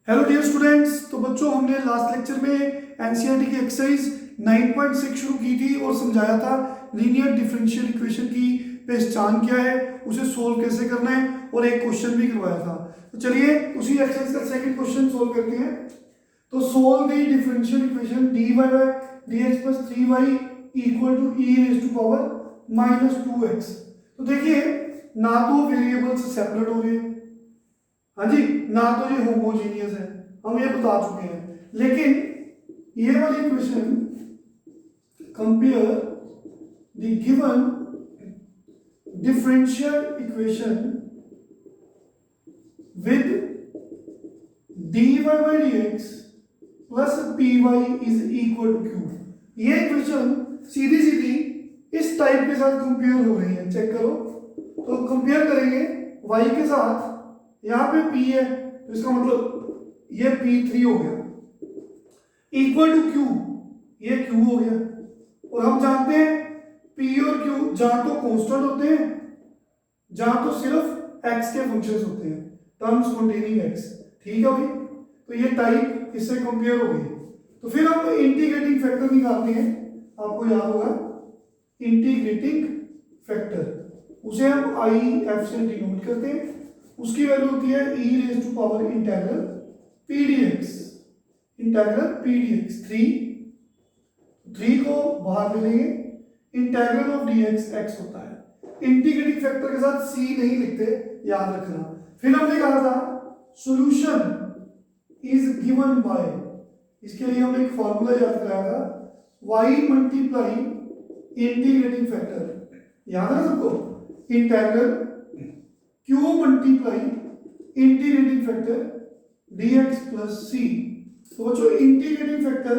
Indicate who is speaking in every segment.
Speaker 1: Hello dear students. तो बच्चों, हमने लास्ट लेक्चर में एनसीईआरटी की एक्सरसाइज 9.6 शुरू की थी और समझाया था लीनियर डिफरेंशियल इक्वेशन की पहचान क्या है, उसे सोल्व कैसे करना है और एक क्वेश्चन भी करवाया था। तो चलिए उसी एक्सरसाइज का सेकंड क्वेश्चन सोल्व करते हैं। तो solve the differential equation dy by dx plus 3y equal to e raise to power -2x। तो देखिए, ना तो वेरिएबल्स सेपरेट हो रहे हैं, हाँ जी, ना तो ये होमोजीनियस है, हम ये बता चुके हैं। लेकिन ये वाली equation compare the given differential equation with dy by dx plus py is equal to q। ये इक्वेशन सीधी सीधी इस टाइप के साथ कंपेयर हो रही है। चेक करो, तो कंपेयर करेंगे y के साथ, यहाँ पे p है तो इसका मतलब ये p3 हो गया, इक्वल टू q, ये q हो गया। और हम जानते हैं p और q जहां तो कांस्टेंट होते हैं, जहां तो सिर्फ x के फंक्शंस होते हैं, टर्म्स कंटेनिंग x। ठीक है भाई, तो ये टाइप इससे कंपेयर हो गई। तो फिर हम इंटीग्रेटिंग फैक्टर निकालते हैं, आपको याद होगा इंटीग्रेटिंग फैक्टर, उसे हम आई एफ से डिनोट करते हैं। उसकी वैल्यू होती है e raise to power integral P D X, integral P D X. 3 को बाहर ले लेंगे, integral of D X X होता है। इंटीग्रेटिंग फैक्टर के साथ c नहीं लिखते, याद रखना। फिर हमने कहा था सॉल्यूशन इज गिवन बाय, इसके लिए हमने एक फॉर्मूला याद कराया था, y मल्टीप्लाई इंटीग्रेटिंग फैक्टर, याद है सबको, integral q multiply integrating factor dx plus c। तो बच्चों, integrating factor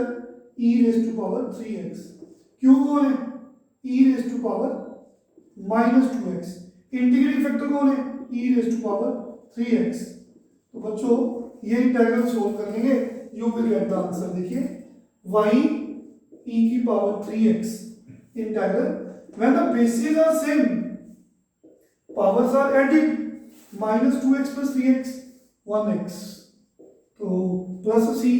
Speaker 1: e raise to power 3x, q कौन है e raise to power -2x, integrating factor कौन है e raise to power 3x। तो बच्चों, ये इंटीग्रल सोल्व कर लेंगे, you will get the answer. देखिए y e की पावर 3x integral when the basis are same powers are added, -2x plus 3x 1x, तो प्लस c,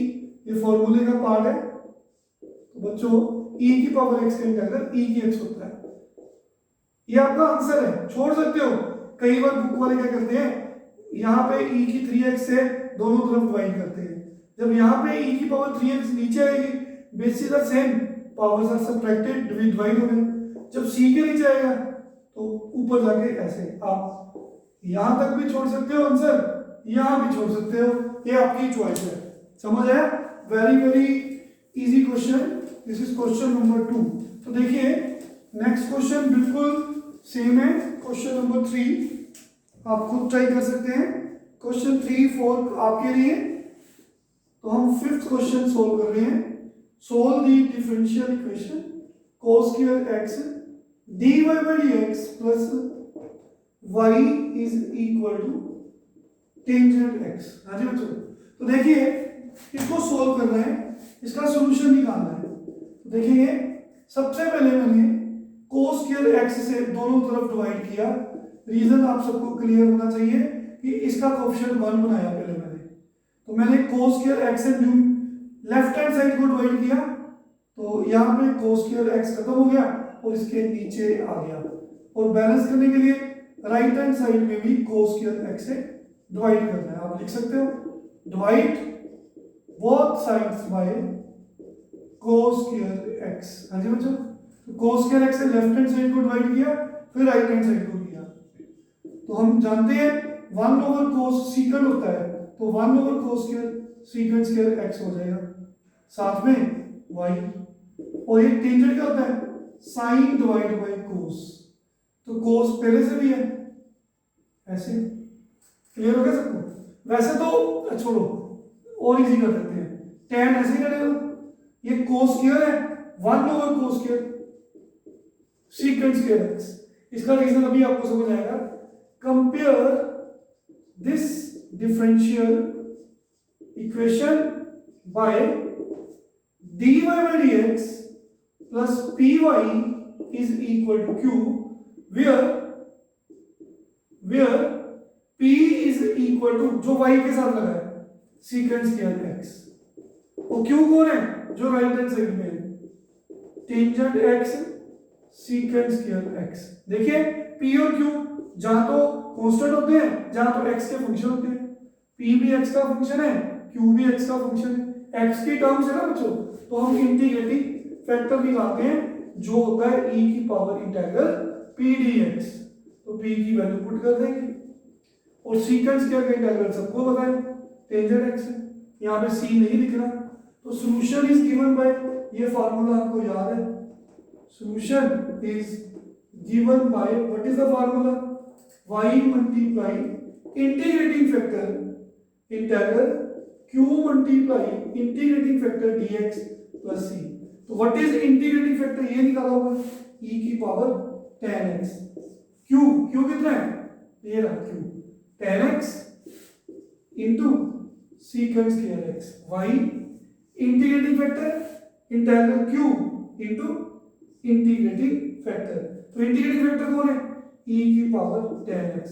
Speaker 1: ये फॉर्मूले का पार्ट है। तो बच्चों, e की पावर x का इंटीग्रल e की x होता है, ये आपका आंसर है, छोड़ सकते हो। कई बार बुक वाले क्या करते हैं, यहाँ पे e की 3x से दोनों तरफ डिवाइड करते हैं। जब यहाँ पे e की पावर 3x नीचे आएगी, basis are same, powers are subtracted, divide हो गए। जब c के नीचे आएगा तो ऊपर जाके ऐसे, आप यहां तक भी छोड़ सकते हो आंसर, यहां भी छोड़ सकते हो, ये आपकी चॉइस है। समझ आया? Very very easy question, this is question number 2। तो देखिए नेक्स्ट क्वेश्चन बिल्कुल सेम है, क्वेश्चन नंबर 3, आप खुद ट्राई कर सकते हैं। क्वेश्चन 3, 4 आपके लिए। तो हम 5th क्वेश्चन सोल्व कर रहे हैं। Solve the differential equation cos square x dy by dx plus y is equal to tangent x। हाँ जी बच्चों, तो देखिए इसको सोल्व करना है, इसका सॉल्यूशन निकालना है। तो देखिए सबसे पहले मैंने cos स्क्वायर x से दोनों तरफ डिवाइड किया। रीजन आप सबको क्लियर होना चाहिए कि इसका कोएफिशिएंट 1 बनाया पहले मैंने, तो मैंने cos स्क्वायर x से लेफ्ट हैंड साइड को डिवाइड किया, तो यहाँ पे cos स्क्वायर x खत्म हो गया और इसके नीचे आ गया। और बैलेंस करने के लिए राइट हैंड साइड में भी cos स्क्वायर x से डिवाइड करना है। आप लिख सकते हो divide both sides by cos square x। हाँ जी बच्चों, तो cos स्क्वायर x से लेफ्ट हैंड साइड को डिवाइड किया, फिर राइट हैंड साइड को किया। तो हम जानते हैं 1 ओवर cos सीकेंड होता है, तो 1 over cos square secant square x हो जाएगा, साथ में y। और ये टेंजेंट क्या होता है, साइन डिवाइड बाय कोस, तो कोस पहले से भी है, ऐसे क्लियर हो गया सबको। वैसे तो छोड़ो, और इजी कर देते हैं, tan ऐसे ही करेगा, ये कोस स्क्वायर है 1 over cos square secant square x। इसका रीजन अभी आपको समझ आएगा। Compare this differential equation by dy by dx plus py is equal to q, where p is equal to, जो y के साथ लगा है, सीकेंट स्क्वायर एक्स। और क्यू कौन है? जो राइट हैंड साइड में है, tangent x secant square x. देखिए पी और क्यू जहां तो कांस्टेंट होते हैं, जहां तो एक्स के फंक्शन होते हैं। पी भी एक्स का फंक्शन है, क्यू भी एक्स का फंक्शन है। एक्स की टर्म्स है ना बच्चों, तो हम इंटीग्रेटिंग फैक्टर निकालते हैं जो होता है e की power integral P D x. तो p की वैल्यू पुट कर देंगे और सीकेंट स्क्वायर का इंटीग्रल सबको पता है, टेंजेंट एक्स है, यहाँ पे c नहीं लिख रहा। तो सॉल्यूशन इज गिवन बाय, ये फार्मूला आपको याद है, solution is given by what is the formula, y multiply integrating factor integral q multiply integrating factor dx plus c। तो व्हाट इज इंटीग्रेटिंग फैक्टर, ये निकाला होगा e की पावर 10x। q कितना है, ये रहा q 10x into secant square x, y integrating factor integral q into integrating factor. तो इंटीग्रेटिंग फैक्टर कौन है, e की पावर 10x।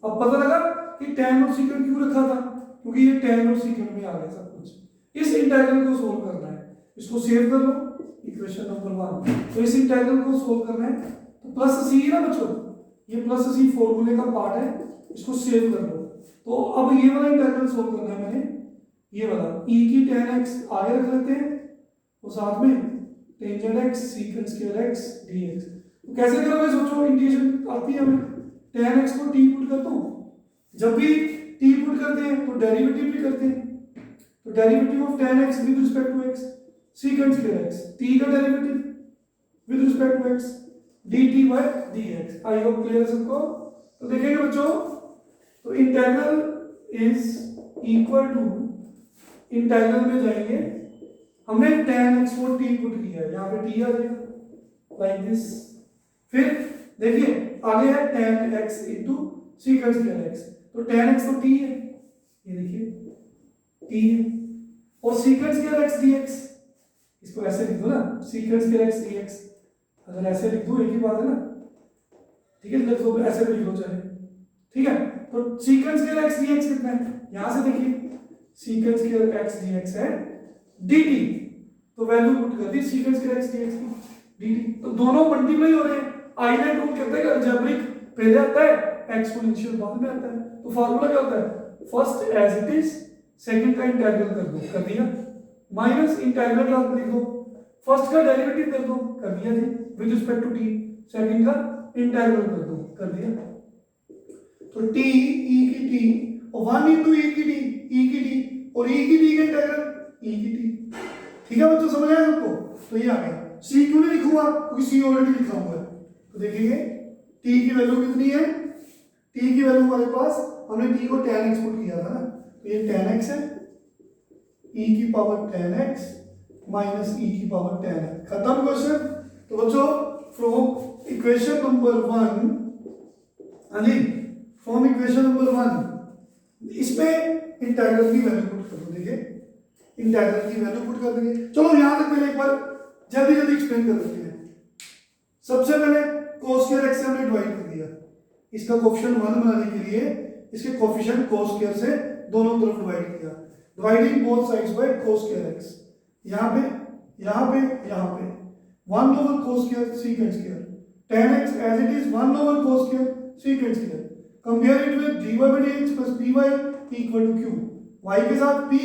Speaker 1: अब पता लगा कि 10 और सीकेंट क्यों रखा था, क्योंकि ये 10 और सीकेंट में आ गया सब कुछ। इस इंटीग्रल को सोल्व करना है, इसको सेव कर लो, इक्वेशन नंबर 1। तो इस इंटीग्रल को सोल्व करना है, तो प्लस सी है ना बच्चों, ये प्लस सी फॉर्मूले का पार्ट है, इसको सेव कर लो। तो अब ये वाला इंटीग्रल सोल्व करना है मैंने, ये वाला e की 10x आगे रख लेते हैं और साथ में tangent x secant square x dx। तो कैसे करोगे सोचो, इंटीग्रेशन आती है हमें, 10x को t पुट करता हूं, जब भी t पुट करते हैं तो डेरिवेटिव भी करते हैं। तो derivative of 10x with respect to x secant square x, t का derivative with respect to x dt by dx। I hope clear है सबको। तो देखेंगे बच्चों, तो integral is equal to, integral में जाएंगे, हमने 10x को t पुट किया है, यहाँ पे t आ जाएगा लाइक दिस। फिर देखिए आगे है 10x into secant square x, तो 10x तो t है, ये देखिए t है, और सीकेंट स्क्वायर x dx, इसको ऐसे लिख दो ना, सीकेंट स्क्वायर x dx, अगर ऐसे लिख दो एक ही बात है ना, ठीक है, लिख दो ऐसे भी लिख लो चाहे, ठीक है। तो सीकेंट स्क्वायर x dx कितना है, यहां से देखिए सीकेंट स्क्वायर x dx है dt, तो वैल्यू पुट कर दी सीकेंट स्क्वायर x dx की dt। तो दोनों मल्टीप्लाई हो रहे हैं, आइलैंड रूल कहते हैं कि अलजेब्रिक पहले आता है, एक्सपोनेंशियल बाद में आता है। तो फार्मूला क्या होता है, first as it is, second का इंटीग्रल कर दो, कर दिया, माइनस इंटीग्रल आप लिख दो, फर्स्ट का डेरिवेटिव कर दो, कर दिया जी, with respect to t, second का इंटीग्रल कर दो, कर दिया। तो t e की t और 1 into e की t, e की t और e की t का इंटीग्रल e की t। ठीक है बच्चों, समझ आया आपको। तो ये आ गया, c क्यों नहीं लिखूंगा, क्योंकि c ऑलरेडी लिखा हुआ है। तो देखिए t की वैल्यू कितनी है, t की वैल्यू हमारे पास, हमने t को 10x पुट किया था ना, तो ये 10x है, e की पावर 10x माइनस e की पावर 10x, खत्म क्वेश्चन। तो बच्चों फ्रॉम इक्वेशन नंबर 1, हाँ जी, फ्रॉम इक्वेशन नंबर 1 इसमें इंटीग्रल की वैल्यू पुट कर दो। देखिए इंटीग्रल की वैल्यू पुट कर देंगे। चलो यहां तक मैंने एक बार जल्दी जल्दी एक्सप्लेन कर देते हैं। सबसे पहले cos स्क्वायर x से हमने डिवाइड कर दिया, इसका कोएफिशिएंट 1 बनाने के लिए इसके कोएफिशिएंट cos स्क्वायर से दोनों तरफ डिवाइड किया, dividing both sides by cos square x। यहां पे 1 over cos square secant square, 10x as it is 1 over cos square secant square, compare it with dy by dx plus py equal to q। y के साथ p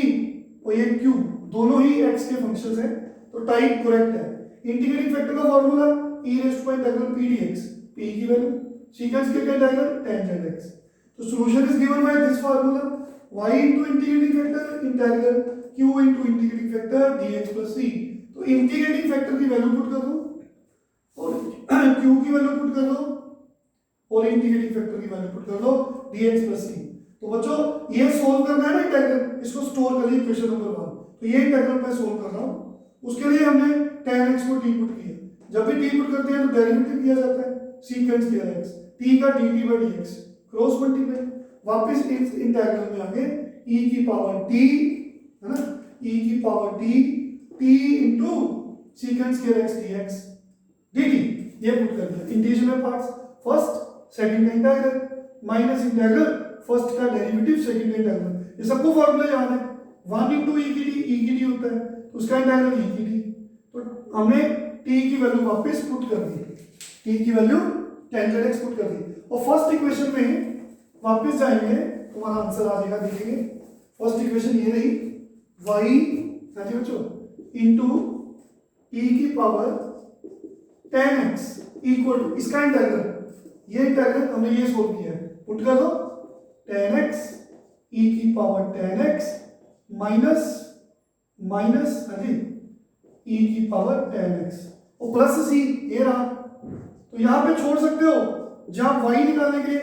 Speaker 1: और ये q दोनों ही x के functions हैं, तो टाइप करेक्ट है। Integrating factor का formula e raised to integral p dx, p की वैल्यू सीकेंट स्क्वायर का इंटीग्रल tan x। तो solution is given by this formula, y into integrating factor integral q into integrating factor dx plus c। तो integrating factor की value put कर दो और q की value put कर दो और इंटीग्रेटिंग फैक्टर की वैल्यू पुट कर दो dx plus c। तो बच्चों ये सोल्व करना है ना इंटीग्रल, इसको स्टोर करिए इक्वेशन नंबर 1। तो ये इंटीग्रल मैं सोल्व कर रहा हूं, उसके लिए हमने tan x को t पुट किया, जब भी t पुट करते हैं तो डेरिवेटिव किया जाता है सीकेंट स्क्वायर x, t का dt by dx cross multiply, वापस इस इंटीग्रल में आके e की पावर t है ना, e की power t into secant square x dx dt, ये पुट कर दिया। इंटीग्रेशन में पार्ट्स, फर्स्ट सेकंड का इंटीग्रल माइनस इंटीग्रल फर्स्ट का डेरिवेटिव सेकंड का इंटीग्रल, ये सबको फार्मूला याद है। 1 इंटू ई की टी होता है, तो उसका इंटीग्रल ई की टी। तो हमने टी की वैल्यू वापस पुट कर दी, टी की value tan z x put कर दी, और फर्स्ट इक्वेशन में वापस जाएंगे, तुम्हारा आंसर आ जाएगा, देखेंगे। फर्स्ट इक्वेशन ये रही, y हाँ जी बच्चों इंटू ई की पावर tan x इक्वल, इसका इंटीग्रल, ये इंटीग्रल हमने ये सोल्व किया है, पुट कर दो tan x ई की power tan x minus minus हाँ जी ई की पावर tan x और प्लस सी, ये रहा। तो यहां पे छोड़ सकते हो, जहां y निकालने के लिए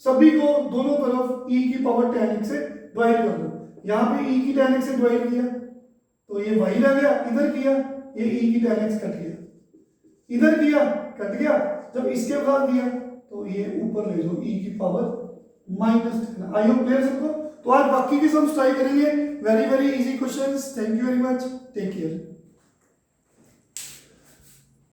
Speaker 1: सभी को दोनों तरफ e की पावर tan x से डिवाइड कर दो। यहां पे e की tan x से डिवाइड किया तो ये y रह गया, इधर किया ये e की tan x कट गया, इधर किया कट गया, जब इसके बाद किया तो ये ऊपर ले जाओ e की power minus. I hope clear सबको। तो आज बाकी के सम ट्राई करेंगे, very very easy questions. Thank you very much, take care.